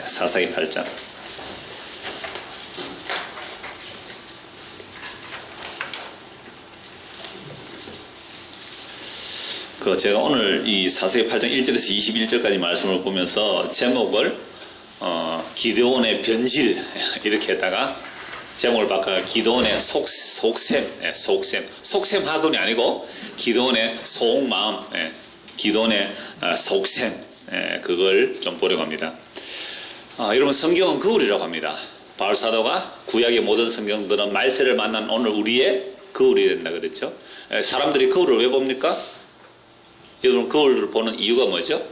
사사기 8장. 제가 오늘 이 사사기 8장 1절에서 21절까지 말씀을 보면서 제목을 기드온의 변질 이렇게 했다가 제목을 바꿔 기드온의 속셈 하돈이 아니고 기드온의 속마음, 기드온의 속셈, 그걸 좀 보려고 합니다. 여러분, 성경은 거울이라고 합니다. 바울 사도가 구약의 모든 성경들은 말세를 만난 오늘 우리의 거울이 된다 그랬죠. 사람들이 거울을 왜 봅니까? 여러분, 거울을 보는 이유가 뭐죠?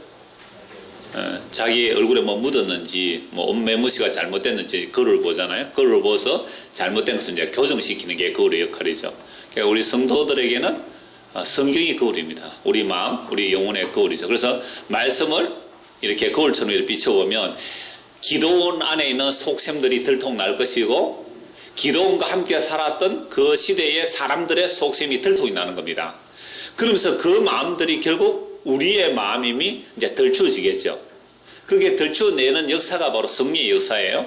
자기 얼굴에 뭐 묻었는지, 뭐 옷매무시가 잘못됐는지 거울을 보잖아요. 거울을 보고서 잘못된 것을 이제 교정시키는 게 거울의 역할이죠. 그러니까 우리 성도들에게는 성경이 거울입니다. 우리 마음, 우리 영혼의 거울이죠. 그래서 말씀을 이렇게 거울처럼 이렇게 비춰보면 기드온 안에 있는 속셈들이 들통날 것이고, 기드온과 함께 살았던 그 시대의 사람들의 속셈이 들통이 나는 겁니다. 그러면서 그 마음들이 결국 우리의 마음임이 이제 덜추어지겠죠. 그게 덜추어내는 역사가 바로 승리의 역사예요.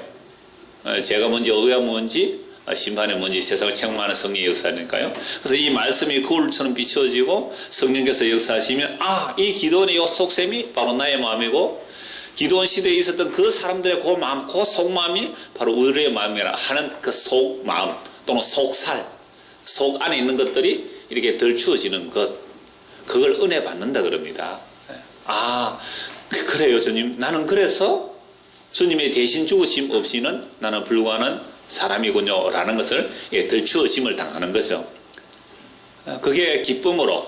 제가 뭔지, 어가 뭔지, 심판이 뭔지 세상을 책망하는 승리의 역사니까요. 그래서 이 말씀이 거울처럼 비추어지고 성령께서 역사하시면, 이 기드온의 이 속셈이 바로 나의 마음이고, 기드온 시대에 있었던 그 사람들의 그 마음, 그 속마음이 바로 우리의 마음이라 하는 그 속마음 또는 속살, 속 안에 있는 것들이 이렇게 덜추어지는 것, 그걸 은혜 받는다 그럽니다. 그래요 주님, 나는 그래서 주님의 대신 죽으심 없이는 나는 불구하는 사람이군요 라는 것을 덜추어짐을 당하는 거죠. 그게 기쁨으로,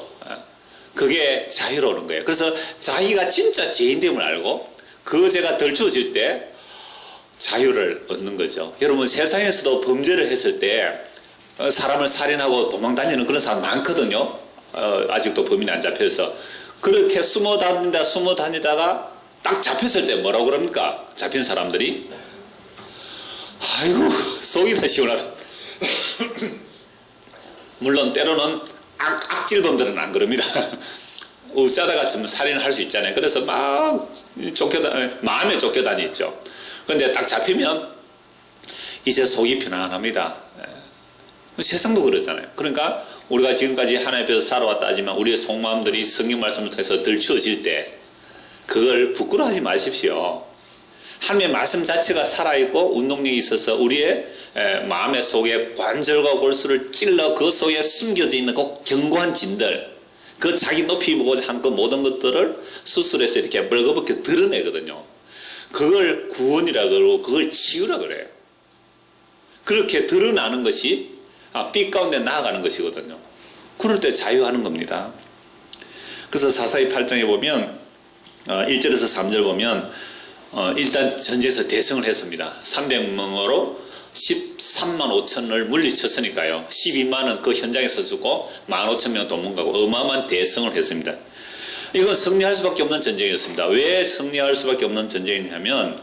그게 자유로 오는 거예요. 그래서 자기가 진짜 죄인됨을 알고 그 죄가 덜추어질 때 자유를 얻는 거죠. 여러분, 세상에서도 범죄를 했을 때 사람을 살인하고 도망다니는 그런 사람 많거든요. 아직도 범인이 안 잡혀서. 그렇게 숨어 다니다가 딱 잡혔을 때 뭐라고 그럽니까? 잡힌 사람들이 아이고 속이 다 시원하다. 물론 때로는 악질범들은 안 그럽니다. 웃자다가 좀 살인을 할 수 있잖아요. 그래서 막 마음에 쫓겨다니죠. 그런데 딱 잡히면 이제 속이 편안합니다. 세상도 그러잖아요. 그러니까 우리가 지금까지 하나님 앞에서 살아왔다 하지만 우리의 속마음들이 성경 말씀을 통해서 덜추어질 때 그걸 부끄러워하지 마십시오. 하나님의 말씀 자체가 살아있고 운동력이 있어서 우리의 마음의 속에 관절과 골수를 찔러 그 속에 숨겨져 있는 그 견고한 진들, 그 자기 높이 보고자 하는 그 모든 것들을 수술해서 이렇게 벌거벗게 드러내거든요. 그걸 구원이라 그러고 그걸 치유라 그래요. 그렇게 드러나는 것이 빛 가운데 나아가는 것이거든요. 그럴 때 자유하는 겁니다. 그래서 사사기 8장에 보면 1절에서 3절 보면 일단 전쟁에서 대승을 했습니다. 300명으로 13만 5천을 물리쳤으니까요. 12만은 그 현장에서 죽고 15,000명 도망가고 어마어마한 대승을 했습니다. 이건 승리할 수밖에 없는 전쟁이었습니다. 왜 승리할 수밖에 없는 전쟁이냐면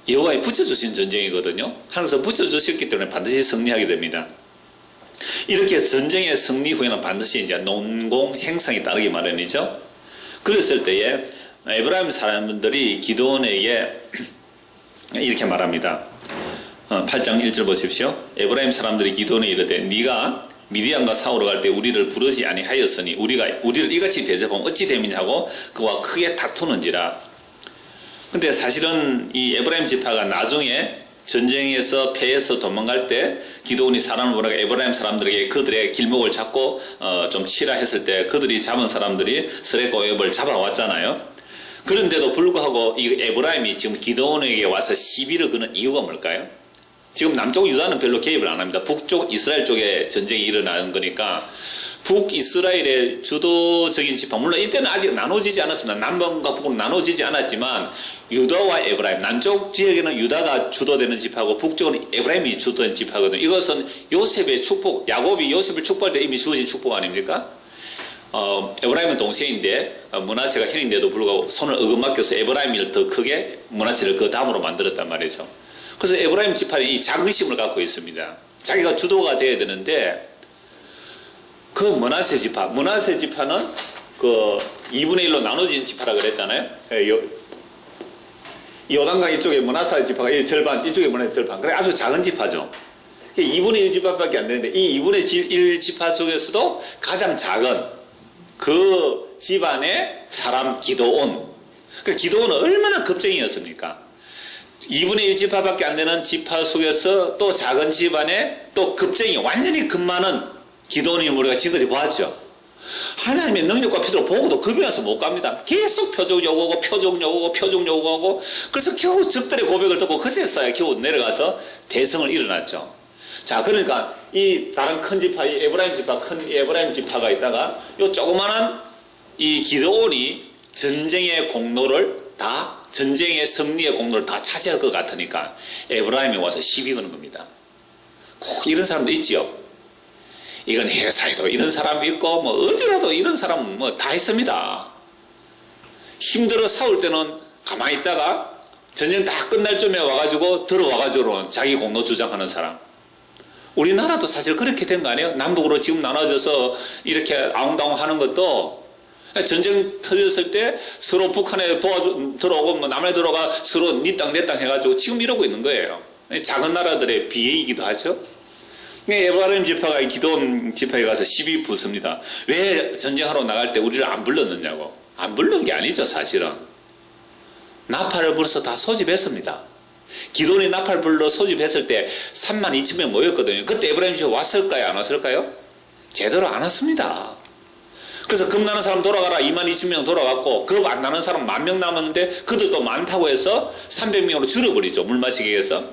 여호와에 붙여주신 전쟁이거든요. 하늘에서 붙여주셨기 때문에 반드시 승리하게 됩니다. 이렇게 전쟁의 승리 후에는 반드시 이제 논공 행상이 따르기 마련이죠. 그랬을 때에 에브라임 사람들이 기드온에게 이렇게 말합니다. 8장 1절 보십시오. 에브라임 사람들이 기드온에 이르되 네가 미디안과 싸우러 갈 때 우리를 부르지 아니하였으니 우리를 이같이 대접하면 어찌 됨이냐고 그와 크게 다투는지라. 근데 사실은 이 에브라임 지파가 나중에 전쟁에서 패해서 도망갈 때 기드온이 사람을 보내가 에브라임 사람들에게 그들의 길목을 잡고 좀 치라 했을 때 그들이 잡은 사람들이 스레고 앱을 잡아왔잖아요. 그런데도 불구하고 이 에브라임이 지금 기드온에게 와서 시비를 거는 이유가 뭘까요? 지금 남쪽 유다는 별로 개입을 안 합니다. 북쪽 이스라엘 쪽에 전쟁이 일어나는 거니까 북이스라엘의 주도적인 지파, 물론 이때는 아직 나눠지지 않았습니다. 남방과 북으로 나눠지지 않았지만 유다와 에브라임, 남쪽 지역에는 유다가 주도되는 지파고 북쪽은 에브라임이 주도된 지파거든요. 이것은 요셉의 축복, 야곱이 요셉을 축복할 때 이미 주어진 축복 아닙니까? 에브라임은 동생인데 므낫세가 형인데도 불구하고 손을 어긋맞겨서 에브라임을 더 크게 므낫세를 그 다음으로 만들었단 말이죠. 그래서 에브라임 지파는 이 자긍심을 갖고 있습니다. 자기가 주도가 돼야 되는데 그 므낫세 지파는 그 2분의 1로 나눠진 지파라 그랬잖아요. 요단강 이쪽에 문하사 지파가 이 절반, 이쪽에 문하사 절반. 그래 아주 작은 지파죠. 2분의 1 지파밖에 안 되는데 이 2분의 1 지파 속에서도 가장 작은 그 집안의 사람 기도온. 그 기도온은 얼마나 겁쟁이였습니까? 2분의 1 지파밖에 안 되는 지파 속에서 또 작은 집안에 또 겁쟁이, 완전히 겁 많은 기도온이 우리가 지금까지 보았죠. 하나님의 능력과 표적을 보고도 겁이 나서 못 갑니다. 계속 표적 요구하고 표적 요구하고 표적 요구하고 그래서 겨우 적들의 고백을 듣고 그제서야 겨우 내려가서 대성을 일어났죠. 자, 그러니까 이 다른 큰 지파, 이 에브라임 지파, 큰 에브라임 지파가 있다가 요 조그마한 이 기드온이 전쟁의 공로를 다, 전쟁의 승리의 공로를 다 차지할 것 같으니까 에브라임이 와서 시비 거는 겁니다. 꼭 이런 사람도 있지요. 이건 회사에도 이런 사람이 있고 뭐 어디라도 이런 사람은 뭐 다 있습니다. 힘들어 싸울 때는 가만히 있다가 전쟁 다 끝날 쯤에 와가지고 들어와가지고는 자기 공로 주장하는 사람. 우리나라도 사실 그렇게 된 거 아니에요? 남북으로 지금 나눠져서 이렇게 아웅다웅 하는 것도 전쟁 터졌을 때 서로 북한에 들어오고 뭐 남한에 들어가 서로 니 땅 내 땅 해가지고 지금 이러고 있는 거예요. 작은 나라들의 비애이기도 하죠. 에브라임 지파가 기드온 지파에 가서 시비 붙습니다. 왜 전쟁하러 나갈 때 우리를 안 불렀느냐고. 안 부른 게 아니죠, 사실은. 나팔을 불어서 다 소집했습니다. 기드온이 나팔 불러 소집했을 때 32,000명 모였거든요. 그때 에브라임 지파 왔을까요, 안 왔을까요? 제대로 안 왔습니다. 그래서 겁 나는 사람 돌아가라 22,000명 돌아갔고 겁 안 나는 사람 10,000명 남았는데 그들도 많다고 해서 300명으로 줄여버리죠. 물 마시기 위해서.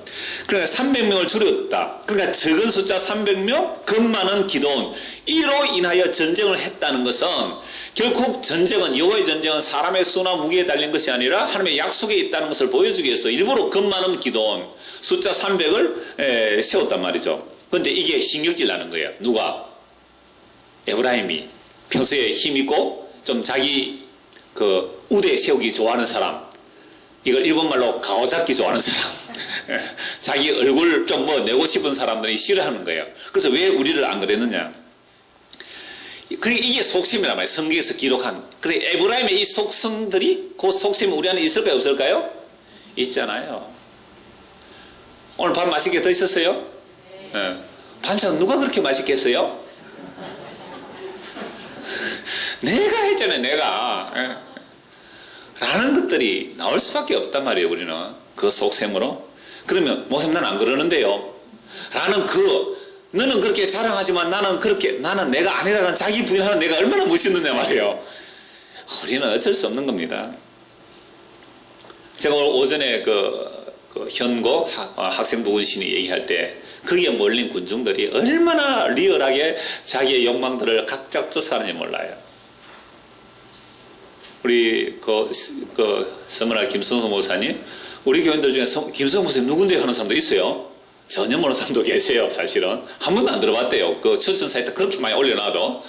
그러니까 300명을 줄였다. 그러니까 적은 숫자 300명, 겁 많은 기드온. 이로 인하여 전쟁을 했다는 것은 결국 전쟁은, 여호와의 전쟁은 사람의 수나 무기에 달린 것이 아니라 하나님의 약속에 있다는 것을 보여주기 위해서 일부러 겁 많은 기드온 숫자 300을 세웠단 말이죠. 그런데 이게 신경질 나는 거예요. 누가? 에브라임이. 평소에 힘있고 좀 자기 그 우대 세우기 좋아하는 사람, 이걸 일본말로 가오잡기 좋아하는 사람, 자기 얼굴 좀 뭐 내고 싶은 사람들이 싫어하는 거예요. 그래서 왜 우리를 안 그랬느냐? 이게 속셈이란 말이에요. 성경에서 기록한. 그래 에브라임의 이 속성들이, 그 속셈이 우리 안에 있을까요, 없을까요? 있잖아요. 오늘 밥 맛있게 드셨어요? 네. 반찬 누가 그렇게 맛있게 했어요? 내가 했잖아요, 내가. 라는 것들이 나올 수밖에 없단 말이에요, 우리는. 그 속셈으로. 그러면, 목사님, 난 안 그러는데요. 라는 너는 그렇게 자랑하지만 나는 내가 아니라는 자기 부인하는 내가 얼마나 멋있느냐 말이에요. 우리는 어쩔 수 없는 겁니다. 제가 오늘 오전에 그 현고 학생부 군신이 얘기할 때 거기에 몰린 군중들이 얼마나 리얼하게 자기의 욕망들을 각자 쫓아가는지 몰라요. 우리 서문화 김성호 목사님, 우리 교인들 중에 김성호 목사님 누군데 하는 사람도 있어요. 전혀 모르는 사람도 계세요. 사실은 한 번도 안 들어봤대요. 그 추천 사이트 그렇게 많이 올려놔도.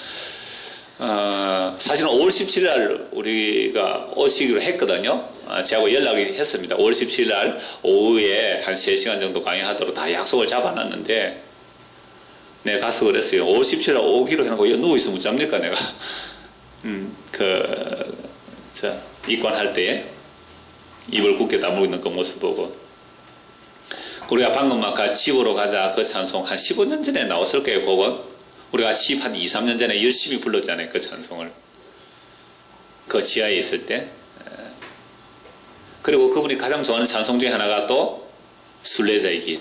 사실은 5월 17일 날 우리가 오시기로 했거든요. 제하고 연락이 했습니다. 5월 17일 날 오후에 한 3시간 정도 강의하도록 다 약속을 잡아놨는데 내가 가서 그랬어요. 5월 17일 날 오기로 해놓고 누워있으면 어쩝니까 내가. 입관할 때 입을 굳게 다물고 있는 그 모습 보고, 우리가 방금 아까 집으로 가자 그 찬송 한 15년 전에 나왔을 거예요. 그건 우리가 한 2, 3년 전에 열심히 불렀잖아요. 그 찬송을. 그 지하에 있을 때. 그리고 그분이 가장 좋아하는 찬송 중에 하나가 또 순례자의 길.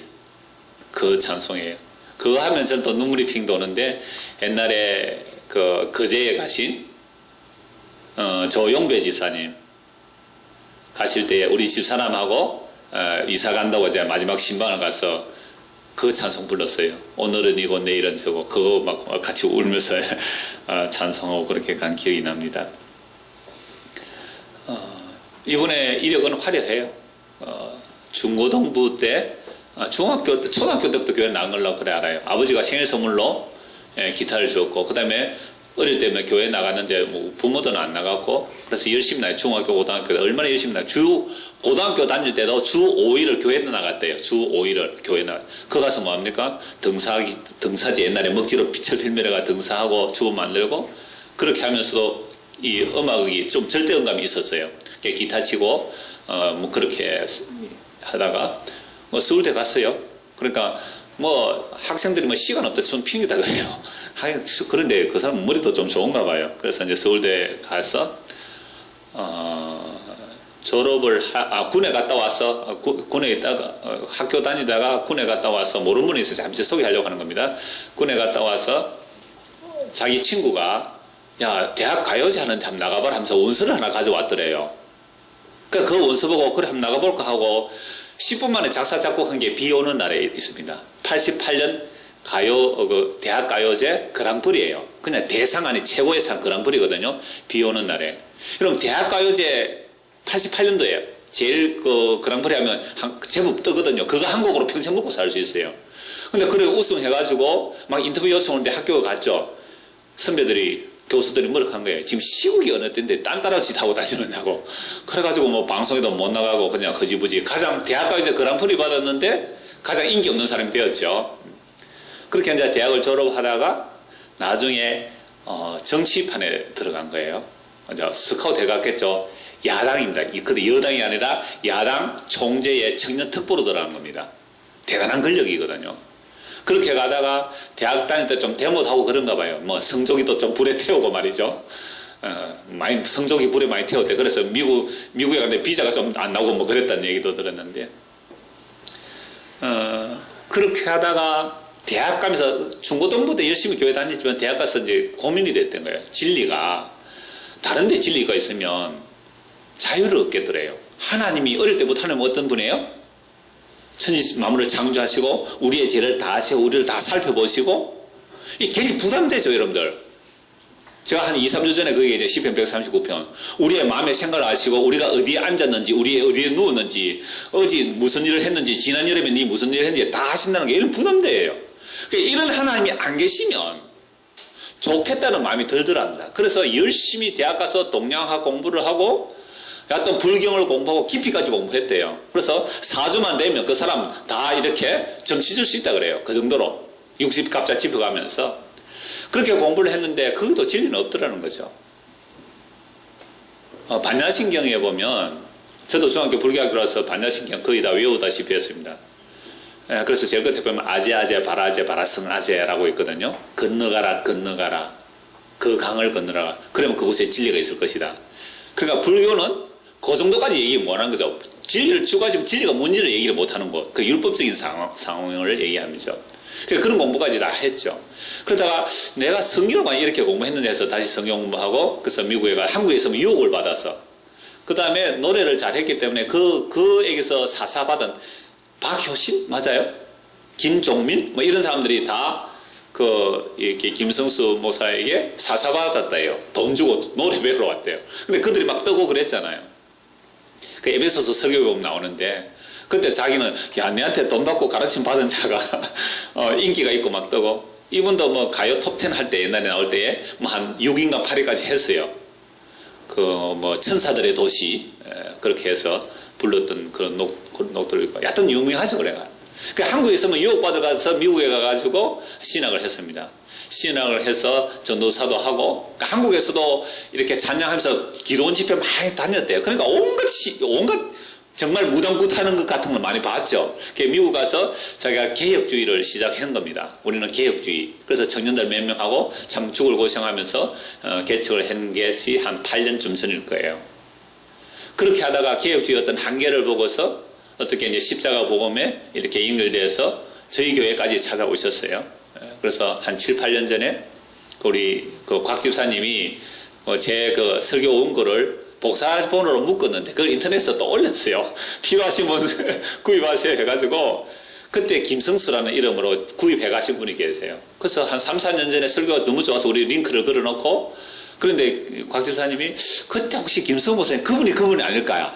그 찬송이에요. 그거 하면 저는 또 눈물이 핑 도는데, 옛날에 거제에 가신 조용배 집사님 가실 때 우리 집사람하고 이사 간다고 제가 마지막 신방을 가서 그 찬송 불렀어요. 오늘은 이고 내일은 저고. 그거 막 같이 울면서 찬송하고 그렇게 간 기억이 납니다. 이분의 이력은 화려해요. 중고등부 때, 중학교 때, 초등학교 때부터 교회 나간 걸로 그래 알아요. 아버지가 생일 선물로 기타를 주었고, 그 다음에 어릴 때면 교회 나갔는데 뭐 부모들은 안 나갔고, 그래서 열심히 나요. 중학교, 고등학교 때 얼마나 열심히 나요. 고등학교 다닐 때도 주 5일을 교회 나갔대요. 주 5일을 교회 나가. 그 가서 뭐 합니까? 등사지 옛날에 먹지로 빛을 필면해가 등사하고 주부 만들고, 그렇게 하면서도 이 음악이 좀 절대음감이 있었어요. 기타 치고 뭐 그렇게 하다가 뭐 서울대 갔어요. 그러니까 뭐 학생들이 뭐 시간 없다 손 핑계다 그래요. 그런데 그 사람 머리도 좀 좋은가 봐요. 그래서 이제 서울대 가서 졸업을 군에 갔다 와서 군에 있다가 학교 다니다가 군에 갔다 와서 모르는 분이 있어서 잠시 소개하려고 하는 겁니다. 군에 갔다 와서 자기 친구가 야 대학 가요제 하는데 한번 나가봐라 하면서 원서를 하나 가져왔더래요. 그러니까 그 원서 보고 그래 한번 나가볼까 하고 10분 만에 작사 작곡한 게 비 오는 날에 있습니다. 88년 그 대학 가요제 그랑프리예요. 그냥 대상 아니 최고의 상 그랑프리거든요. 비 오는 날에. 그럼 대학 가요제 88년도에 제일 그 그랑프리 하면 제법 뜨거든요. 그거 한 곡으로 평생 먹고 살 수 있어요. 근데 그래 우승해가지고 막 인터뷰 요청 오는데 학교 갔죠. 선배들이 교수들이 뭐라고 거예요. 지금 시국이 어느 때인데 딴따라 짓 하고 다니느냐고. 그래가지고 뭐 방송에도 못 나가고 그냥 허지부지 가장 대학가요제 그랑프리 받았는데 가장 인기 없는 사람이 되었죠. 그렇게 이제 대학을 졸업하다가 나중에 정치판에 들어간 거예요. 이제 스카우트 해갔겠죠. 야당입니다. 근데 여당이 아니라 야당 총재의 청년 특보로 들어간 겁니다. 대단한 권력이거든요. 그렇게 가다가 대학 다닐 때 좀 대못하고 그런가 봐요. 뭐 성적이 또 좀 불에 태우고 말이죠. 많이 성적이 불에 많이 태웠대. 그래서 미국에 갔는데 비자가 좀 안 나오고 뭐 그랬다는 얘기도 들었는데 그렇게 하다가 대학 가면서 중고등부 때 열심히 교회 다녔지만 대학 가서 이제 고민이 됐던 거예요. 진리가 다른 데 진리가 있으면 자유를 얻겠더래요. 하나님이 어릴 때부터 하나님 어떤 분이에요? 천지 만물을 창조하시고 우리의 죄를 다 아시고 우리를 다 살펴보시고 이게 굉장히 부담되죠, 여러분들. 제가 한 2, 3주 전에 그게 이제 시편 139편 우리의 마음의 생각을 아시고 우리가 어디에 앉았는지 어디에 누웠는지 어제 무슨 일을 했는지 지난 여름에 네 무슨 일을 했는지 다 아신다는 게 이런 부담돼요. 그러니까 이런 하나님이 안 계시면 좋겠다는 마음이 들더랍니다. 그래서 열심히 대학 가서 동양학 공부를 하고 어떤 불경을 공부하고 깊이까지 공부했대요. 그래서 4주만 되면 그 사람 다 이렇게 점 치줄 수 있다 그래요. 그 정도로 60갑자 짚어가면서 그렇게 공부를 했는데 그것도 진리는 없더라는 거죠. 반야신경에 보면 저도 중학교 불교학교라서 반야신경 거의 다 외우다시피 했습니다. 그래서 제일 끝에 보면 아제 바라제 바라승아제라고 있거든요. 건너가라 그 강을 건너라. 그러면 그곳에 진리가 있을 것이다. 그러니까 불교는 그 정도까지 얘기 못하는 거죠. 진리를 추구하시면 진리가 뭔지를 얘기를 못하는 것. 그 율법적인 상황을 얘기하면서. 그런 공부까지 다 했죠. 그러다가 내가 성경만 이렇게 공부했는데 해서 다시 성경 공부하고 그래서 미국에 가 한국에서 유혹을 받아서 그 다음에 노래를 잘했기 때문에 그에게서 사사받은 박효신 맞아요? 김종민 뭐 이런 사람들이 다 이렇게 김성수 목사에게 사사받았다요. 돈 주고 노래 배우러 왔대요. 근데 그들이 막 뜨고 그랬잖아요. 그 에베소서 설교에 보면 나오는데 그때 자기는 야 내한테 돈 받고 가르침 받은 자가 인기가 있고 막 뜨고 이분도 뭐 가요 톱10 할 때 옛날에 나올 때에 뭐 한 6인가 8위까지 했어요. 그 뭐 천사들의 도시 그렇게 해서 불렀던 그런 녹들을 여하튼 유명하죠. 그래가 한국에서는 유혹받으러 가서 미국에 가가지고 신학을 했습니다. 신학을 해서 전도사도 하고 그러니까 한국에서도 이렇게 찬양하면서 기도원 집회 많이 다녔대요. 그러니까 온갖 정말 무당굿하는 것 같은 걸 많이 봤죠. 미국 가서 자기가 개혁주의를 시작한 겁니다. 우리는 개혁주의. 그래서 청년들 몇 명하고 참 죽을 고생하면서 개척을 한 것이 한 8년쯤 전일 거예요. 그렇게 하다가 개혁주의 어떤 한계를 보고서 어떻게 이제 십자가 복음에 이렇게 연결돼서 저희 교회까지 찾아오셨어요. 그래서 한 7, 8년 전에 우리 곽 집사님이 제 설교 원고를 복사본으로 묶었는데 그걸 인터넷에 또 올렸어요. 필요하신 분 구입하세요 해가지고 그때 김성수라는 이름으로 구입해 가신 분이 계세요. 그래서 한 3, 4년 전에 설교가 너무 좋아서 우리 링크를 걸어놓고 그런데 곽 집사님이 그때 혹시 김성수 목사님 그분이 아닐까요?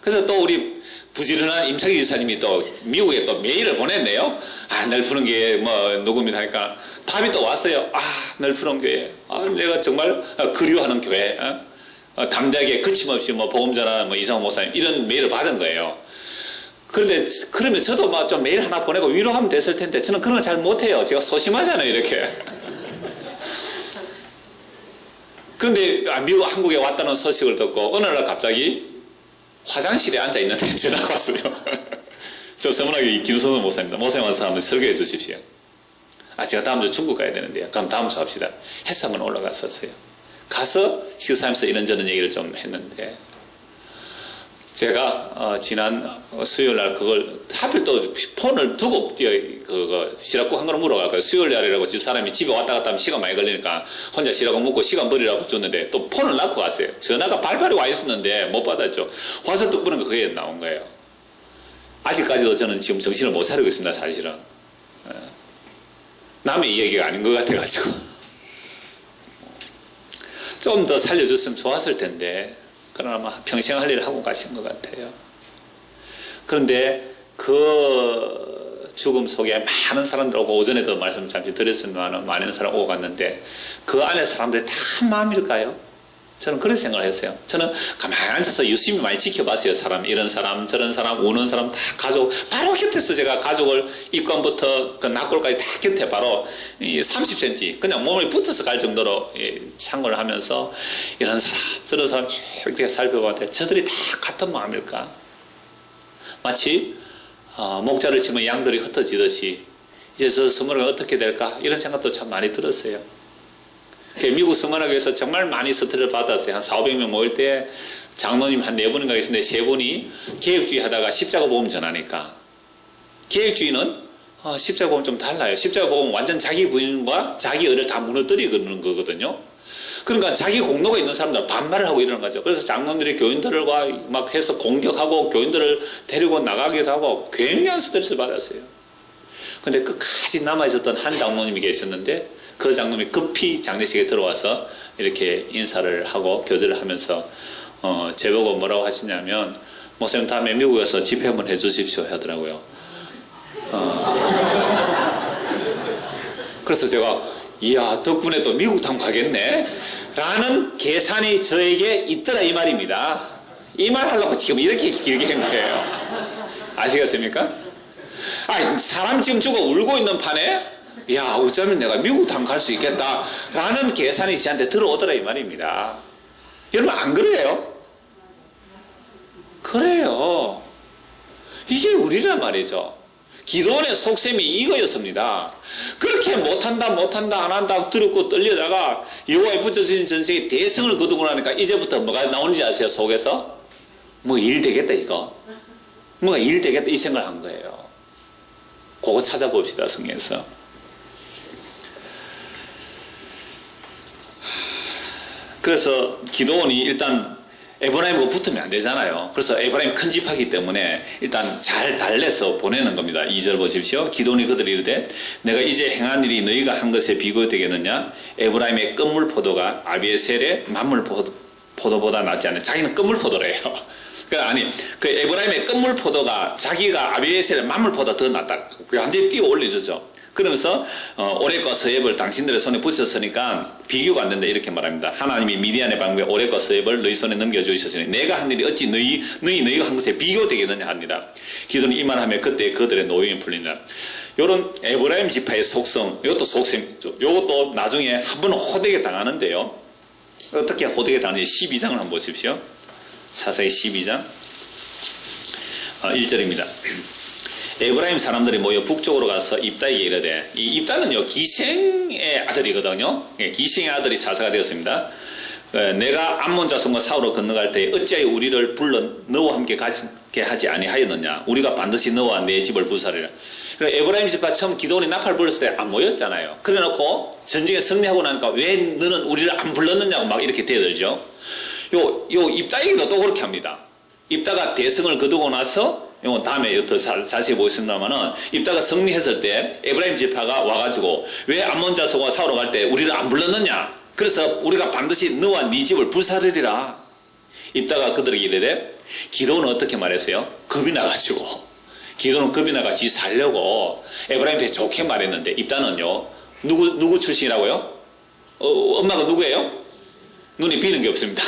그래서 또 우리 부지런한 임창희 지사님이 또 미국에 또 메일을 보냈네요. 널푸른 교회 뭐 녹음이 하니까 답이 또 왔어요. 널푸른 교회. 내가 정말 그리워하는 교회. 담대하게 거침없이 뭐 복음 전하는 뭐 이상호 목사님 이런 메일을 받은 거예요. 그런데 그러면 저도 막 좀 메일 하나 보내고 위로하면 됐을 텐데 저는 그런 걸 잘 못해요. 제가 소심하잖아요, 이렇게. 그런데 미국 한국에 왔다는 소식을 듣고 어느 날 갑자기 화장실에 앉아 있는데 전화가 왔어요. 저 서문학교 김선호 목사입니다. 목사님 와서 한번 설교해 주십시오. 제가 다음 주 중국 가야 되는데요. 그럼 다음 주 합시다. 해서 한번 올라갔었어요. 가서 식사하면서 이런저런 얘기를 좀 했는데, 제가 지난 수요일 날 그걸 하필 또 폰을 두고 그거 시라국 한 그릇 물어가고, 수요일 날이라고 집사람이 집에 왔다 갔다 하면 시간 많이 걸리니까 혼자 시라국 먹고 시간 버리라고 줬는데 또 폰을 놔고 갔어요. 전화가 발발이 와 있었는데 못 받았죠. 와서 또 보니까 그게 나온 거예요. 아직까지도 저는 지금 정신을 못 차리고 있습니다, 사실은. 남의 이야기가 아닌 것 같아가지고. 좀 더 살려줬으면 좋았을 텐데, 그러나 아마 평생 할 일을 하고 가신 것 같아요. 그런데 그 죽음 속에 많은 사람들 오고, 오전에도 말씀 잠시 드렸으면 많은 사람 오고 갔는데, 그 안에 사람들이 다 마음일까요? 저는 그런 생각을 했어요. 저는 가만히 앉아서 유심히 많이 지켜봤어요. 사람, 이런 사람, 저런 사람, 우는 사람 다 가족, 바로 곁에서 제가 가족을 입관부터 그 낙골까지 다 곁에 바로 30cm 그냥 몸에 붙어서 갈 정도로 참고를 하면서 이런 사람, 저런 사람 쭉 이렇게 살펴봤는데, 저들이 다 같은 마음일까? 마치 목자를 치면 양들이 흩어지듯이 이제 저 서문학이 어떻게 될까? 이런 생각도 참 많이 들었어요. 미국 서문학교에서 정말 많이 스트레스를 받았어요. 한 400~500명 모일 때 장로님 한 4분인가 계신데 3분이 개혁주의 하다가 십자가 복음 전하니까, 개혁주의는 십자가 복음 좀 달라요. 십자가 복음 완전 자기 부인과 자기 의를 다 무너뜨리는 거거든요. 그러니까 자기 공로가 있는 사람들 반발을 하고 이러는 거죠. 그래서 장로님들이 교인들과 막 해서 공격하고 교인들을 데리고 나가기도 하고 굉장한 스트레스를 받았어요. 근데 끝까지 남아있었던 한 장로님이 계셨는데, 그 장로님이 급히 장례식에 들어와서 이렇게 인사를 하고 교제를 하면서 제보고 뭐라고 하시냐면, 목사님 다음에 미국에서 집회 한번 해주십시오 하더라고요. 그래서 제가 이야, 덕분에 또 미국 한번 가겠네 라는 계산이 저에게 있더라 이 말입니다. 이 말 하려고 지금 이렇게 길게 한 거예요. 아시겠습니까? 사람 지금 죽어 울고 있는 판에 야, 어쩌면 내가 미국 한번 갈 수 있겠다 라는 계산이 저한테 들어오더라 이 말입니다. 여러분 안 그래요? 그래요. 이게 우리란 말이죠. 기도원의 속셈이 이거였습니다. 그렇게 못한다 안 한다 두렵고 떨려다가 여호와의 붙여주신 전생에 대성을 거두고 나니까 이제부터 뭐가 나오는지 아세요? 속에서 뭐 일 되겠다 이거, 뭐가 일 되겠다 이 생각을 한 거예요. 그거 찾아봅시다 성경에서. 그래서 기도원이 일단 에브라임하고 붙으면 안 되잖아요. 그래서 에브라임이 큰 집하기 때문에 일단 잘 달래서 보내는 겁니다. 2절 보십시오. 기도원이 그들이 이르되 내가 이제 행한 일이 너희가 한 것에 비교되겠느냐? 에브라임의 끝물 포도가 아비에셀의 만물 포도보다 낫지 않냐? 자기는 끝물 포도래요. 그 에브라임의 끝물 포도가 자기가 아비에셀의 만물 포도가 더 낫다. 완전히 띄워 올려주죠. 그러면서 오렉과 서앱을 당신들의 손에 붙였으니까 비교가 안 된다 이렇게 말합니다. 하나님이 미디안의 방구에 오렉과 서앱을 너희 손에 넘겨주셨으니 내가 한 일이 어찌 너희가 한 것에 비교되겠느냐 합니다. 기도는 이 말하며 그때 그들의 노용이 풀리니라. 요런 에브라임 지파의 속성, 이것도 속셈이죠. 요것도 나중에 한 번은 호되게 당하는데요. 어떻게 호되게 당하는지 12장을 한번 보십시오. 사사기 12장 1절입니다. 에브라임 사람들이 모여 북쪽으로 가서 입다에게 이르되, 이 입다는요 기생의 아들이거든요. 기생의 아들이 사사가 되었습니다. 내가 암몬 자손과 사울로 건너갈 때 어찌하여 우리를 불러 너와 함께 가게 하지 아니하였느냐? 우리가 반드시 너와 내 집을 부살리라. 에브라임 집파 처음 기도원이 나팔 불렀을 때 안 모였잖아요. 그래놓고 전쟁에 승리하고 나니까 왜 너는 우리를 안 불렀느냐고 막 이렇게 대들죠. 요 입다에게도 또 그렇게 합니다. 입다가 대승을 거두고 나서 다음에 더 자세히 보겠습니다만은, 입다가 승리했을 때 에브라임 지파가 와가지고 왜 암몬 자손과 사우로 갈 때 우리를 안 불렀느냐? 그래서 우리가 반드시 너와 네 집을 불사르리라. 입다가 그들에게 이르되, 기도는 어떻게 말했어요? 겁이 나가지고, 기도는 겁이 나가 지 살려고 에브라임한테 좋게 말했는데, 입다는요 누구 출신이라고요? 엄마가 누구예요? 눈에 비는 게 없습니다.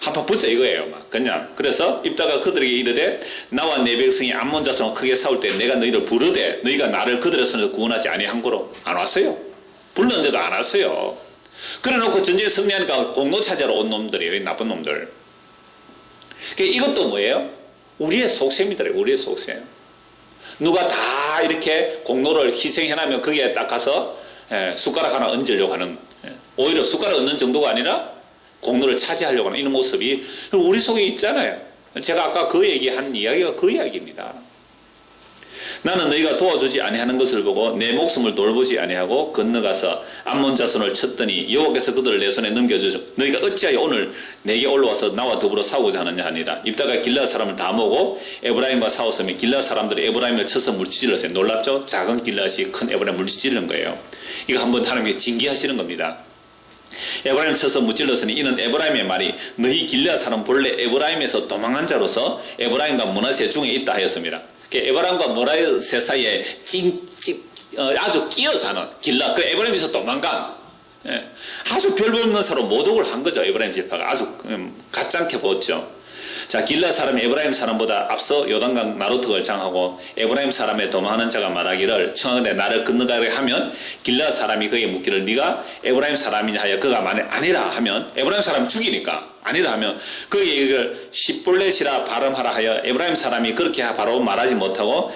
한판 붙자 이거예요. 그냥. 그래서 입다가 그들에게 이르되 나와 내 백성이 암몬 자손과 크게 싸울 때 내가 너희를 부르되 너희가 나를 그들의 손에서 구원하지 아니한 거로. 안 왔어요. 불렀는데도 안 왔어요. 그래 놓고 전쟁에 승리하니까 공로 차지하러 온 놈들이에요. 나쁜 놈들. 그러니까 이것도 뭐예요? 우리의 속셈이더래요. 우리의 속셈. 누가 다 이렇게 공로를 희생해나면 거기에 딱 가서 숟가락 하나 얹으려고 하는, 오히려 숟가락 얹는 정도가 아니라 공로를 차지하려고 하는 이런 모습이 우리 속에 있잖아요. 제가 아까 그 얘기한 이야기가 그 이야기입니다. 나는 너희가 도와주지 아니하는 것을 보고 내 목숨을 돌보지 아니하고 건너가서 암몬 자손을 쳤더니 여호와께서 그들을 내 손에 넘겨주셔. 너희가 어찌하여 오늘 내게 올라와서 나와 더불어 싸우자 하느냐 하니라. 입다가 길르앗 사람을 다 모으고 에브라임과 싸웠으며 길르앗 사람들이 에브라임을 쳐서 물질질렀어요. 놀랍죠? 작은 길르앗이 큰 에브라임 물질질른 거예요. 이거 한번 하나님께 징계하시는 겁니다. 에브라임 쳐서 무찔렀으니 이는 에브라임의 말이 너희 길르앗 사람 본래 에브라임에서 도망한 자로서 에브라임과 므낫세 중에 있다 하였습니다. 에브라임과 므낫세 사이에 아주 끼어 사는 길르앗, 그 에브라임에서 도망간 아주 별볼없는 사로 모독을 한 거죠. 에브라임 지파가 아주 가짜게 보았죠. 자, 길르앗 사람이 에브라임 사람보다 앞서 요단강 나루턱을 장하고 에브라임 사람의 도망하는 자가 말하기를 청하건대 나를 건너가게 하면 길르앗 사람이 그에게 묻기를 네가 에브라임 사람이냐 하여 그가 만에 아니라 하면 에브라임 사람 죽이니까 아니라 하면 그에게 이걸 시볼렛이라 발음하라 하여 에브라임 사람이 그렇게 바로 말하지 못하고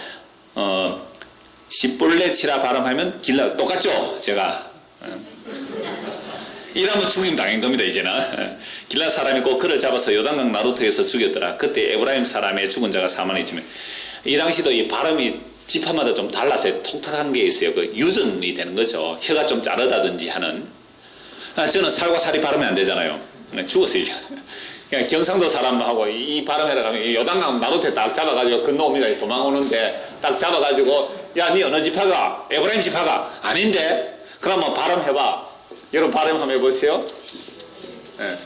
시볼렛이라 발음하면 길르앗 똑같죠? 제가 이러면 죽임 당한 겁니다. 이제는 길르앗 사람이 꼭 그를 잡아서 요단강 나루턱에서 죽였더라. 그때 에브라임 사람의 죽은 자가 4만이지만 이 당시도 이 발음이 지파마다 좀 달라서 톡톡한 게 있어요. 그 유전이 되는 거죠. 혀가 좀 자르다든지 하는. 저는 살과 살이 발음이 안 되잖아요. 죽었어요. 이제. 그냥 경상도 사람하고 이 발음해라 가면 요단강 나루턱에 딱 잡아가지고 건너옵니다. 도망오는데 딱 잡아가지고 야, 니 어느 지파가? 에브라임 지파가? 아닌데? 그러면 발음해봐. 여러분 발음 한번 해보세요. 네.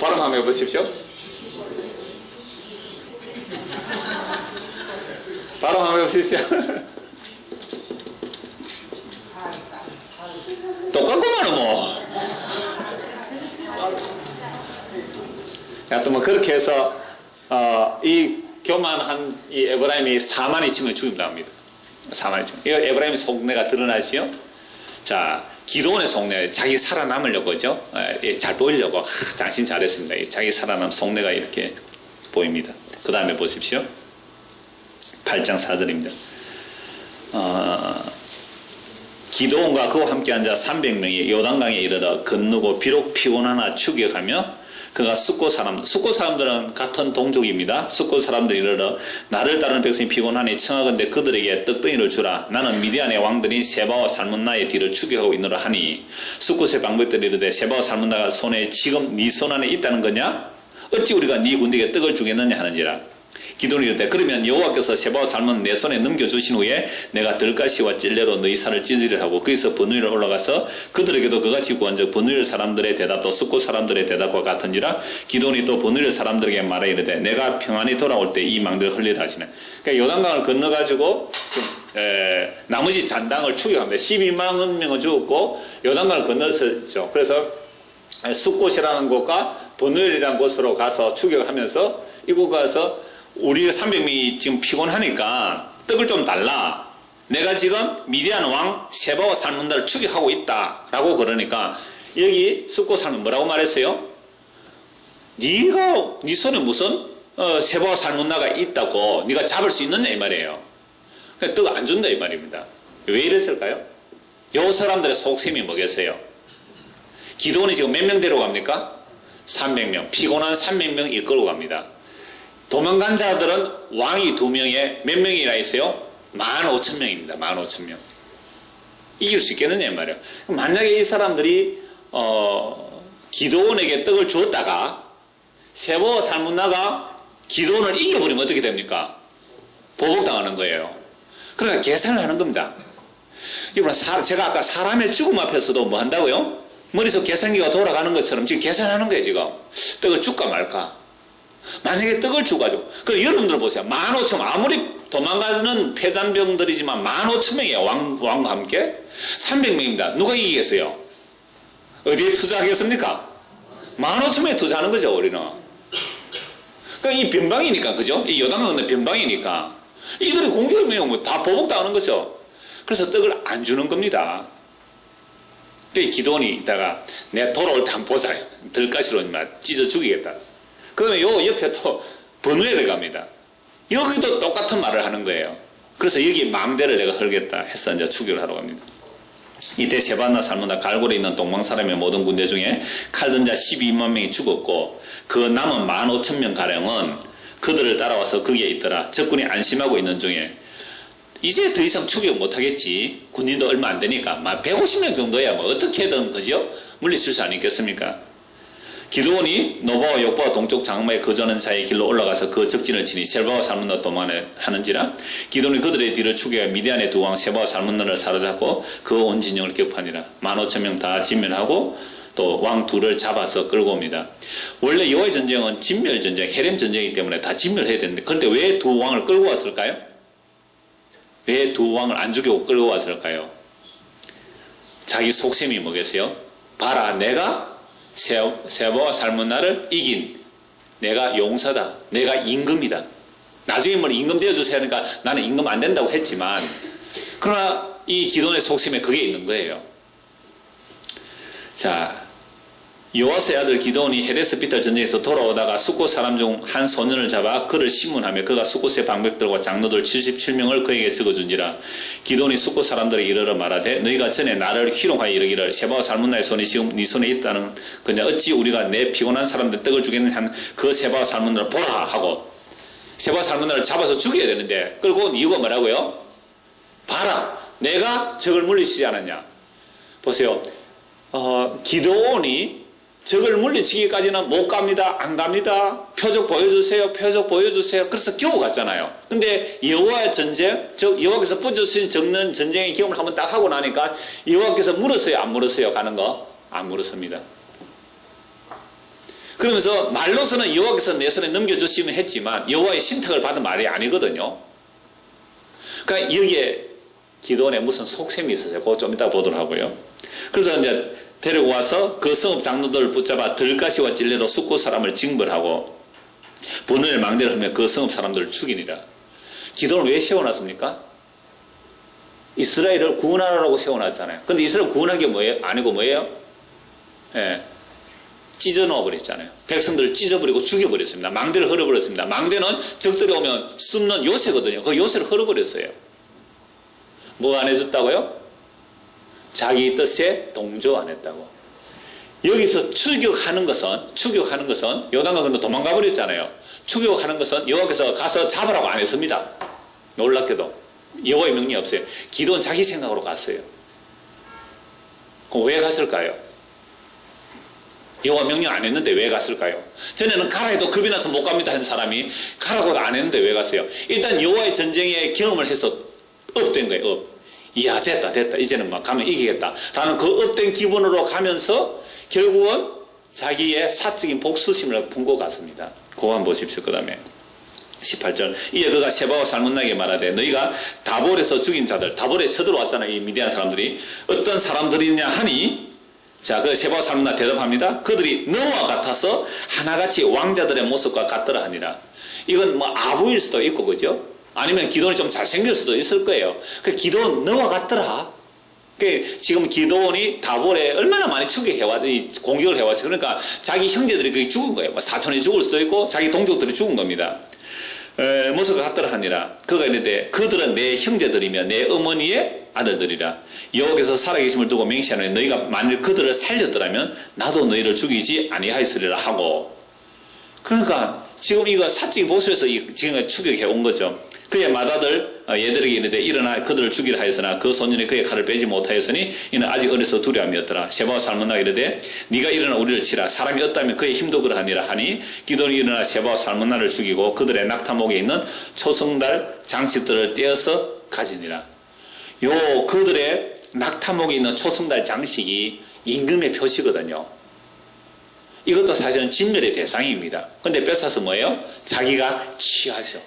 발음 한번 해보십시오. 발음 한번 해보십시오. 똑같구만 뭐. 하여튼 뭐 그렇게 해서 이 교만한 이 에브라임이 4만이 치면 죽임당합니다. 4만이 치면. 이거 에브라임 속내가 드러나지요. 자, 기도원의 속내, 자기 살아남으려고 그죠? 잘 보이려고 당신 잘했습니다. 자기 살아남 속내가 이렇게 보입니다. 그 다음에 보십시오. 8장 4절입니다. 기도원과 그와 함께 앉아 300명이 요단강에 이르러 건너고 비록 피곤하나 추격하며 그가 숫곳 사람들은 같은 동족입니다. 숫곳 사람들이 이르러 나를 따르는 백성이 피곤하니 청하건대 그들에게 떡덩이를 주라. 나는 미디안의 왕들인 세바와 살문나의 뒤를 추격하고 있노라 하니 숫곳의 방백들이 이르되 세바와 살문나가 손에 지금 네 손 안에 있다는 거냐? 어찌 우리가 네 군대에게 떡을 주겠느냐 하는지라. 기도원이 이르되 그러면 여호와께서 세바와 살문 내 손에 넘겨주신 후에 내가 들가시와 찔레로 너희 살을 찢으리라 하고 거기서 버누이를 올라가서 그들에게도 그같이 구한즉 버누이 사람들의 대답도 숫곳 사람들의 대답과 같은지라. 기도원이 또 버누이 사람들에게 말해 이르되 내가 평안히 돌아올 때 이 망대를 흘리라 하시네. 그러니까 요단강을 건너가지고 나머지 잔당을 추격합니다. 12만 명은 죽었고 요단강을 건넜었죠. 그래서 숫곳이라는 곳과 버누이라는 곳으로 가서 추격하면서 이곳 가서 우리 300명이 지금 피곤하니까 떡을 좀 달라. 내가 지금 미디안 왕 세바와 살문나를 추격하고 있다 라고 그러니까 여기 숫곳 사람은 뭐라고 말했어요? 네가 네 손에 무슨 세바와 살문나가 있다고 네가 잡을 수 있느냐 이 말이에요. 그러니까 떡 안 준다 이 말입니다. 왜 이랬을까요? 요 사람들의 속셈이 뭐겠어요? 기도원이 지금 몇 명 데려갑니까? 300명. 피곤한 300명 이끌고 갑니다. 도망간 자들은 왕이 2명에 몇 명이나 있어요? 15,000명입니다. 15,000명. 이길 수 있겠느냐 말이에요. 만약에 이 사람들이 기도원에게 떡을 줬다가 세바와 살문나가 기도원을 이겨버리면 어떻게 됩니까? 보복당하는 거예요. 그러니까 계산을 하는 겁니다. 이번에 제가 아까 사람의 죽음 앞에서도 뭐 한다고요? 머릿속 계산기가 돌아가는 것처럼 지금 계산하는 거예요. 지금 떡을 줄까 말까. 만약에 떡을 주가지고 그럼 여러분들 보세요. 15,000 아무리 도망가는 패잔병들이지만 15,000명이에요. 왕과 함께 300명입니다. 누가 이기겠어요? 어디에 투자하겠습니까? 15,000명에 투자하는 거죠. 우리는. 그러니까 이 변방이니까 그죠? 이 요단강 건너 변방이니까 이들이 공격하면 뭐 다 보복당하는 거죠. 그래서 떡을 안 주는 겁니다. 그 기도원이 있다가 내가 돌아올 때 한번 보자. 들가시로 찢어 죽이겠다. 그러면 요 옆에 또 번외를 갑니다. 여기도 똑같은 말을 하는 거예요. 그래서 여기 마음대로 내가 헐겠다 해서 이제 추격을 하러 갑니다. 이때 세바나 살문나 갈골에 있는 동방 사람의 모든 군대 중에 칼든 자 12만 명이 죽었고 그 남은 15,000명 가량은 그들을 따라와서 거기에 있더라. 적군이 안심하고 있는 중에 이제 더 이상 추격 못하겠지. 군인도 얼마 안 되니까 150명 정도야 뭐 어떻게든 그죠? 물리칠 수 아니겠습니까? 기드온이 노바와 욕바와 동쪽 장마에 거주하는 자의 길로 올라가서 그 적진을 치니 셀바와 살문나 도만을 하는지라. 기드온이 그들의 뒤를 추격해 미디안의 두 왕 세바와 살문나를 사로잡고 그 온 진영을 격파하니라. 15,000명 다 진멸하고 또 왕 둘을 잡아서 끌고 옵니다. 원래 여호와의 전쟁은 진멸 전쟁, 헤렘 전쟁이기 때문에 다 진멸해야 되는데 그런데 왜 두 왕을 끌고 왔을까요? 왜 두 왕을 안 죽이고 끌고 왔을까요? 자기 속셈이 뭐겠어요? 봐라, 내가 세바와 살문나를 이긴 내가 용사다. 내가 임금이다. 나중에 뭐 임금 되어주세요 하니까 나는 임금 안 된다고 했지만 그러나 이 기돈의 속셈에 그게 있는 거예요. 자, 요아스의 아들 기드온이 헤레스 비탈 전쟁에서 돌아오다가 숫곳 사람 중 한 소년을 잡아 그를 신문하며 그가 숫곳의 방백들과 장로들 77명을 그에게 적어준지라. 기드온이 숫곳 사람들에 이르러 말하되 너희가 전에 나를 희롱하여 이르기를 세바와 살문나의 손이 지금 네 손에 있다는 그냐 어찌 우리가 내 피곤한 사람들 떡을 주겠느냐 한 그 세바와 살문나를 보라 하고 세바와 살문나를 잡아서 죽여야 되는데 끌고 온 이유가 뭐라고요? 봐라, 내가 적을 물리치지 않았냐. 보세요. 기드온이 적을 물리치기까지는 못 갑니다. 안 갑니다. 표적 보여주세요. 표적 보여주세요. 그래서 겨우 갔잖아요. 근데 여호와의 전쟁, 즉 여호와께서 뿌려주신 적는 전쟁의 경험을 한번 딱 하고 나니까 여호와께서 물었어요? 안 물었어요? 가는 거? 안 물었습니다. 그러면서 말로서는 여호와께서 내 손에 넘겨주시면 했지만 여호와의 신탁을 받은 말이 아니거든요. 그러니까 여기에 기도원에 무슨 속셈이 있어요. 그거 좀 이따 보도록 하고요. 그래서 이제 데리고 와서 그 성읍 장로들을 붙잡아 들가시와 찔레로 숫곳 사람을 징벌하고 분을 망대를 하며 그 성읍 사람들을 죽이니라. 기도를 왜 세워놨습니까? 이스라엘을 구원하라고 세워놨잖아요. 근데 이스라엘 구원한 게 뭐예요? 아니고 뭐예요? 예, 찢어 놓아버렸잖아요. 백성들을 찢어버리고 죽여버렸습니다. 망대를 헐어버렸습니다. 망대는 적들이 오면 숨는 요새거든요. 그 요새를 헐어버렸어요. 뭐 안 해줬다고요? 자기 뜻에 동조 안 했다고. 여기서 추격하는 것은 요단강 건너 도망가 버렸잖아요. 추격하는 것은 여호와께서 가서 잡으라고 안 했습니다. 놀랍게도 여호와의 명령이 없어요. 기도는 자기 생각으로 갔어요. 그럼 왜 갔을까요? 여호와 명령 안 했는데 왜 갔을까요? 전에는 가라 해도 겁이 나서 못 갑니다 한 사람이 가라고 안 했는데 왜 갔어요? 일단 여호와의 전쟁에 경험을 해서 업된 거예요. 업. 이야, 됐다 이제는 막 가면 이기겠다 라는 그 업된 기분으로 가면서 결국은 자기의 사적인 복수심을 품고 갔습니다. 그거 한번 보십시오. 그 다음에 18절 이에 그가 세바와 살문나에게 말하되 너희가 다볼에서 죽인 자들, 다볼에 쳐들어왔잖아요. 이 미디안 사람들이 어떤 사람들이냐 하니, 자, 그 세바와 살문나 대답합니다. 그들이 너와 같아서 하나같이 왕자들의 모습과 같더라 하니라. 이건 뭐 아부일 수도 있고 그죠? 아니면 기도원이 좀 잘생길 수도 있을 거예요. 그 기도원 너와 같더라. 그 지금 기도원이 다볼에 얼마나 많이 공격을 해왔어요. 그러니까 자기 형제들이 거의 죽은 거예요. 뭐 사촌이 죽을 수도 있고 자기 동족들이 죽은 겁니다. 모습과 같더라 하니라. 그가 이르되 그들은 내 형제들이며 내 어머니의 아들들이라. 여호와께서 살아계심을 두고 맹세하노니 너희가 만일 그들을 살렸더라면 나도 너희를 죽이지 아니하였으리라 하고. 그러니까 지금 이거 사적인 모습에서 지금 추격해 온 거죠. 그의 맏아들 얘들에게 이르되 일어나 그들을 죽이라 하였으나 그 소년이 그의 칼을 빼지 못하였으니 이는 아직 어려서 두려움이었더라. 세바와 살문나가 이르되 네가 일어나 우리를 치라. 사람이 없다면 그의 힘도 그러하니라 하니 기돈이 일어나 세바와 살문나를 죽이고 그들의 낙타목에 있는 초승달 장식들을 떼어서 가지니라. 요 그들의 낙타목에 있는 초승달 장식이 임금의 표시거든요. 이것도 사실은 진멸의 대상입니다. 근데 뺏어서 뭐예요? 자기가 취하죠.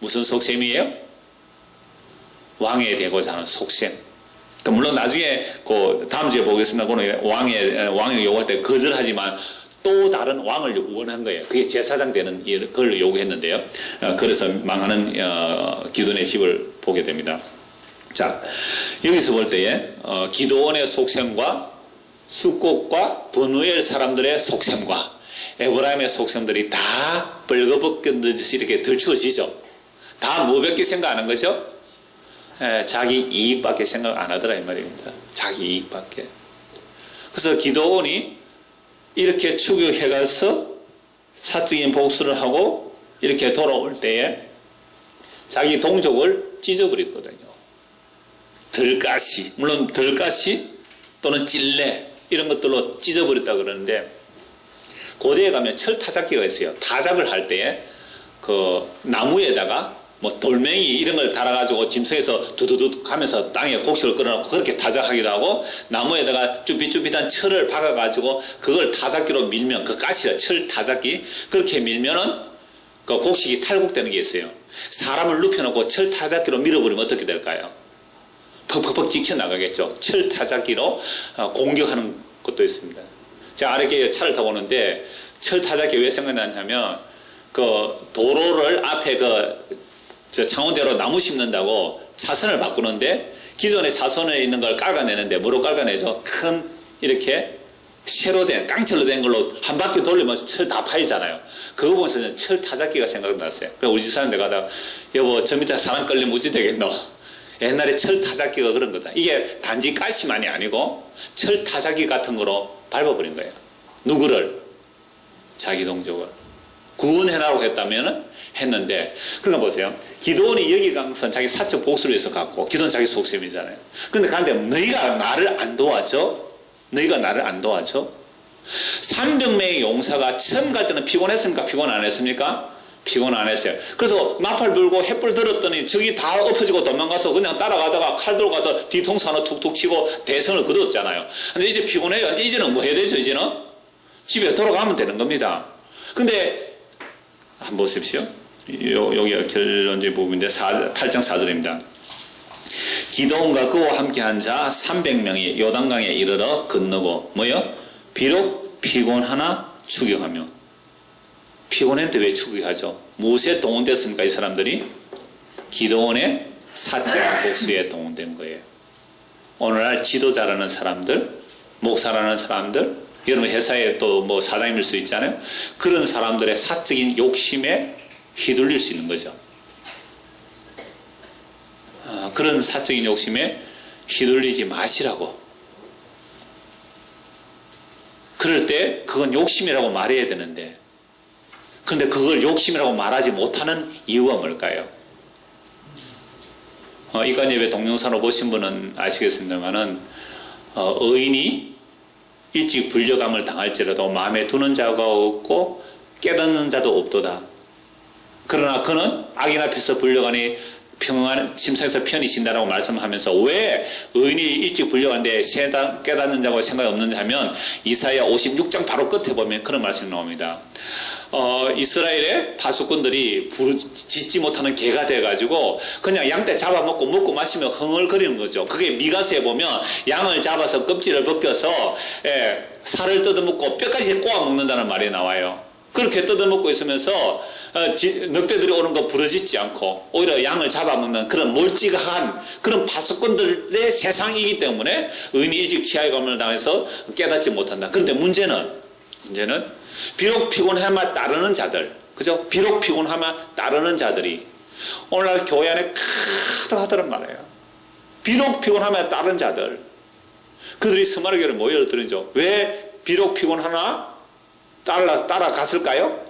무슨 속셈이에요? 왕에 되고자 하는 속셈. 물론 나중에 그 다음 주에 보겠습니다. 그는 왕의 요구할 때 거절하지만 또 다른 왕을 원한 거예요. 그게 제사장 되는 걸 요구했는데요. 그래서 망하는 기돈의 집을 보게 됩니다. 자, 여기서 볼 때에 기도원의 속셈과 숫곳과 브누엘 사람들의 속셈과 에브라임의 속셈들이 다 벌거벗겨듯이 이렇게 들추어지죠. 다 뭐밖에 생각 안 한 거죠? 자기 이익밖에 생각 안 하더라 이 말입니다. 자기 이익밖에. 그래서 기드온이 이렇게 추격해가서 사적인 복수를 하고 이렇게 돌아올 때에 자기 동족을 찢어버렸거든요. 들가시, 물론 들가시 또는 찔레 이런 것들로 찢어버렸다 그러는데, 고대에 가면 철 타작기가 있어요. 타작을 할 때에 그 나무에다가 뭐 돌멩이 이런 걸 달아가지고 짐승에서 두두두 가면서 땅에 곡식을 끌어놓고 그렇게 타작하기도 하고, 나무에다가 쭈삣쭈삣한 철을 박아가지고 그걸 타작기로 밀면, 그 가시라 철 타작기, 그렇게 밀면은 그 곡식이 탈곡되는 게 있어요. 사람을 눕혀놓고 철 타작기로 밀어버리면 어떻게 될까요? 퍽퍽퍽 지켜나가겠죠. 철 타작기로 공격하는 것도 있습니다. 제가 아래께 차를 타고 오는데 철 타작기 왜 생각나냐면, 그 도로를 앞에 저 창원대로 나무 심는다고 차선을 바꾸는데 기존의 차선에 있는 걸 깔아내는데 뭐로 깔아내죠? 큰 이렇게 새로 된 깡철로 된 걸로 한 바퀴 돌리면 철 다 파이잖아요. 그거 보면서 철 타작기가 생각났어요. 그래서 우리 집 사람들 가다가 여보 저 밑에 사람 끌리면 어찌 되겠노? 옛날에 철 타작기가 그런 거다. 이게 단지 가시만이 아니고 철 타작기 같은 거로 밟아버린 거예요. 누구를? 자기 동족을. 구원해라고 했다면 했는데, 그러니까 보세요. 기드온이 여기 가서 자기 사적 복수를 위해서 갔고, 기드온 자기 속셈이잖아요. 그런데 가는데 너희가 나를 안 도와줘? 너희가 나를 안 도와줘? 300명의 용사가 처음 갈 때는 피곤했습니까? 피곤 안 했습니까? 피곤 안 했어요. 그래서 나팔 불고 횃불 들었더니 저기 다 엎어지고 도망가서 그냥 따라가다가 칼 들고 가서 뒤통수 하나 툭툭 치고 대성을 거뒀잖아요. 근데 이제 피곤해요. 이제는 뭐 해야 되죠? 이제는 집에 돌아가면 되는 겁니다. 근데 한번 보십시오. 여기가 결론적 부분인데 8장 4절입니다. 기드온과 그와 함께한 자 300명이 요단강에 이르러 건너고 뭐요? 비록 피곤하나 추격하며. 피곤했는데 왜 추격하죠? 무엇에 동원됐습니까? 이 사람들이 기드온의 사적 복수에 동원된 거예요. 오늘날 지도자라는 사람들, 목사라는 사람들, 여러분 회사에 또 뭐 사장님일 수 있잖아요. 그런 사람들의 사적인 욕심에 휘둘릴 수 있는 거죠. 그런 사적인 욕심에 휘둘리지 마시라고. 그럴 때 그건 욕심이라고 말해야 되는데, 그런데 그걸 욕심이라고 말하지 못하는 이유가 뭘까요? 이간 예배 동영상을 보신 분은 아시겠습니다만은 의인이 일찍 불려감을 당할지라도 마음에 두는 자가 없고 깨닫는 자도 없도다. 그러나 그는 악인 앞에서 불려가니 평안한 침상에서 편히 쉰다라고 말씀하면서, 왜 의인이 일찍 불려가는데 깨닫는 자가 생각이 없는지 하면 이사야 56장 바로 끝에 보면 그런 말씀이 나옵니다. 이스라엘의 파수꾼들이 짖지 못하는 개가 돼가지고 그냥 양떼 잡아먹고 먹고 마시며 흥얼거리는 거죠. 그게 미가서에 보면 양을 잡아서 껍질을 벗겨서 살을 뜯어먹고 뼈까지 꼬아 먹는다는 말이 나와요. 그렇게 뜯어먹고 있으면서 늑대들이 오는 거 부러지지 않고 오히려 양을 잡아먹는 그런 몰찌가한 그런 파수꾼들의 세상이기 때문에 의인이 일찍 치하감을 당해서 깨닫지 못한다. 그런데 문제는 비록 피곤하면 따르는 자들, 그죠? 비록 피곤하면 따르는 자들이 오늘날 교회 안에 가득하다는 말이에요. 비록 피곤하면 따르는 자들, 그들이 스마르교를 모여들죠. 왜 비록 피곤하나 따라갔을까요?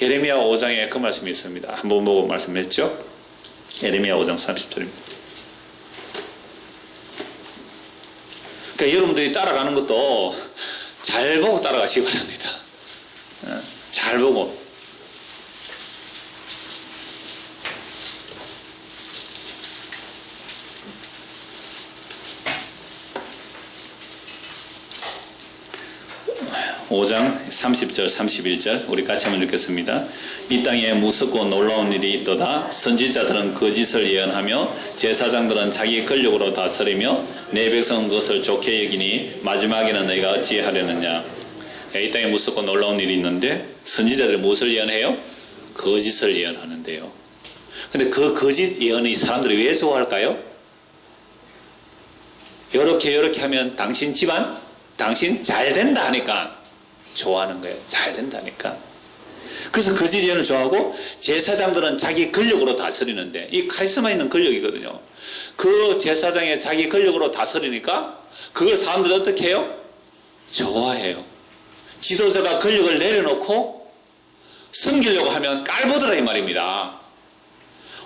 예레미야 5장에 그 말씀이 있습니다. 한번 보고 말씀했죠. 예레미야 5장 30절입니다. 그러니까 여러분들이 따라가는 것도 잘 보고 따라가시기 바랍니다. 잘 보고. 5장 30절 31절 우리 같이 한번 읽겠습니다. 이 땅에 무섭고 놀라운 일이 있도다. 선지자들은 거짓을 예언하며 제사장들은 자기 권력으로 다스리며 내 백성은 그것을 좋게 여기니 마지막에는 너희가 어찌하려느냐. 이 땅에 무섭고 놀라운 일이 있는데 선지자들이 무엇을 예언해요? 거짓을 예언하는데요. 근데 그 거짓 예언의 사람들이 왜 좋아할까요? 요렇게 하면 당신 집안, 당신 잘 된다 하니까 좋아하는 거예요. 잘 된다니까. 그래서 거지제는 좋아하고, 제사장들은 자기 권력으로 다스리는데, 이 카리스마 있는 권력이거든요. 그 제사장의 자기 권력으로 다스리니까 그걸 사람들이 어떻게 해요? 좋아해요. 지도자가 권력을 내려놓고 섬기려고 하면 깔보더라 이 말입니다.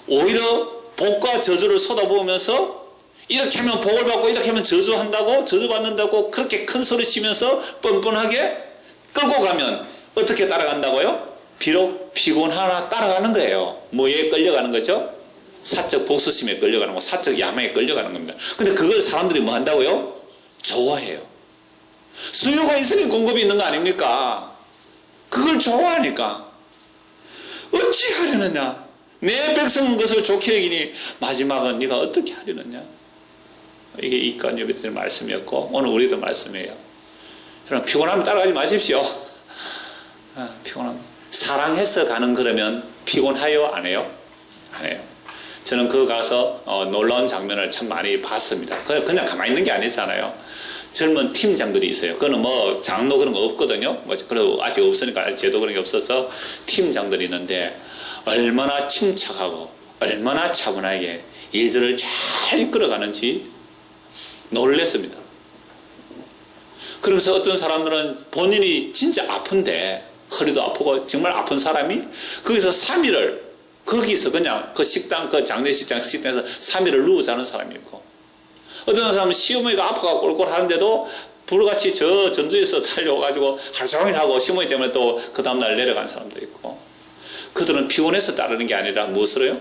오히려 복과 저주를 쏟아부으면서 이렇게 하면 복을 받고 이렇게 하면 저주한다고, 저주받는다고 그렇게 큰 소리 치면서 뻔뻔하게 끌고 가면 어떻게 따라간다고요? 비록 피곤하나 따라가는 거예요. 뭐에 끌려가는 거죠? 사적 복수심에 끌려가는 거, 사적 야망에 끌려가는 겁니다. 근데 그걸 사람들이 뭐 한다고요? 좋아해요. 수요가 있으니 공급이 있는 거 아닙니까? 그걸 좋아하니까. 어찌 하려느냐? 내 백성은 것을 좋게 여기니 마지막은 네가 어떻게 하려느냐? 이게 이간여비들의 말씀이었고, 오늘 우리도 말씀이에요. 여러분, 피곤하면 따라가지 마십시오. 피곤하면. 사랑해서 가는 거라면 피곤해요? 안 해요? 안 해요. 저는 그거 가서 놀라운 장면을 참 많이 봤습니다. 그냥 가만히 있는 게 아니잖아요. 젊은 팀장들이 있어요. 그거는 뭐 장로 그런 거 없거든요. 그래도 아직 없으니까 제도 그런 게 없어서 팀장들이 있는데 얼마나 침착하고 얼마나 차분하게 일들을 잘 이끌어가는지 놀랐습니다. 그러면서 어떤 사람들은 본인이 진짜 아픈데, 허리도 아프고 정말 아픈 사람이 거기서 3일을 거기서 그냥 그 식당, 그 장례식장 식당에서 3일을 누워 자는 사람이 있고, 어떤 사람은 시어머니가 아파가 꼴꼴 하는데도 불같이 저 전주에서 달려와가지고 하루 종일 하고 시어머니 때문에 또 그 다음날 내려간 사람도 있고, 그들은 피곤해서 따르는 게 아니라 무엇으로요?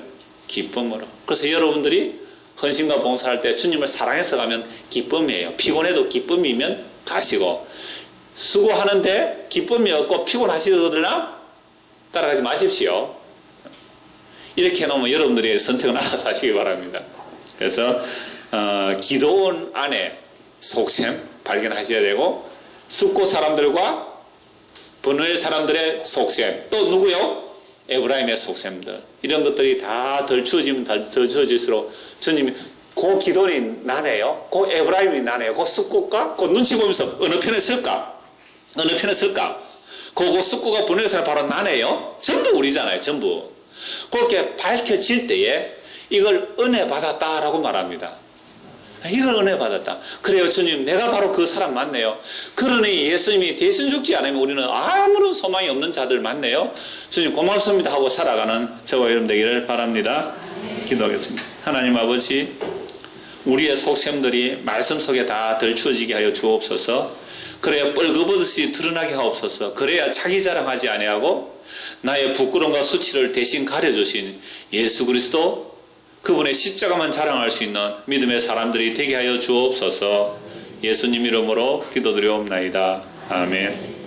기쁨으로. 그래서 여러분들이 헌신과 봉사할 때 주님을 사랑해서 가면 기쁨이에요. 피곤해도 기쁨이면 가시고, 수고하는데 기쁨이 없고 피곤하시더라 따라가지 마십시오. 이렇게 해놓으면 여러분들이 선택은 알아서 하시기 바랍니다. 그래서 기도원 안에 속셈 발견하셔야 되고, 숙고 사람들과 분노의 사람들의 속셈, 또 누구요? 에브라임의 속셈들, 이런 것들이 다 덜 추워지면 덜 추워질수록 주님이 그 기도원이 나네요, 그 에브라임이 나네요, 그 숙고가 그 눈치 보면서 어느 편에 쓸까? 어느 편에 쓸까? 그 숙고가 분노의 사람 바로 나네요. 전부 우리잖아요. 전부. 그렇게 밝혀질 때에 이걸 은혜 받았다라고 말합니다. 이걸 은혜 받았다. 그래요, 주님, 내가 바로 그 사람 맞네요. 그러니 예수님이 대신 죽지 않으면 우리는 아무런 소망이 없는 자들 맞네요. 주님 고맙습니다 하고 살아가는 저와 여러분 되기를 바랍니다. 기도하겠습니다. 하나님 아버지, 우리의 속셈들이 말씀 속에 다 덜추어지게 하여 주옵소서. 그래야 뻘거벗듯이 드러나게 하옵소서. 그래야 자기 자랑하지 아니하고 나의 부끄러움과 수치를 대신 가려주신 예수 그리스도, 그분의 십자가만 자랑할 수 있는 믿음의 사람들이 되게 하여 주옵소서. 예수님 이름으로 기도드리옵나이다. 아멘.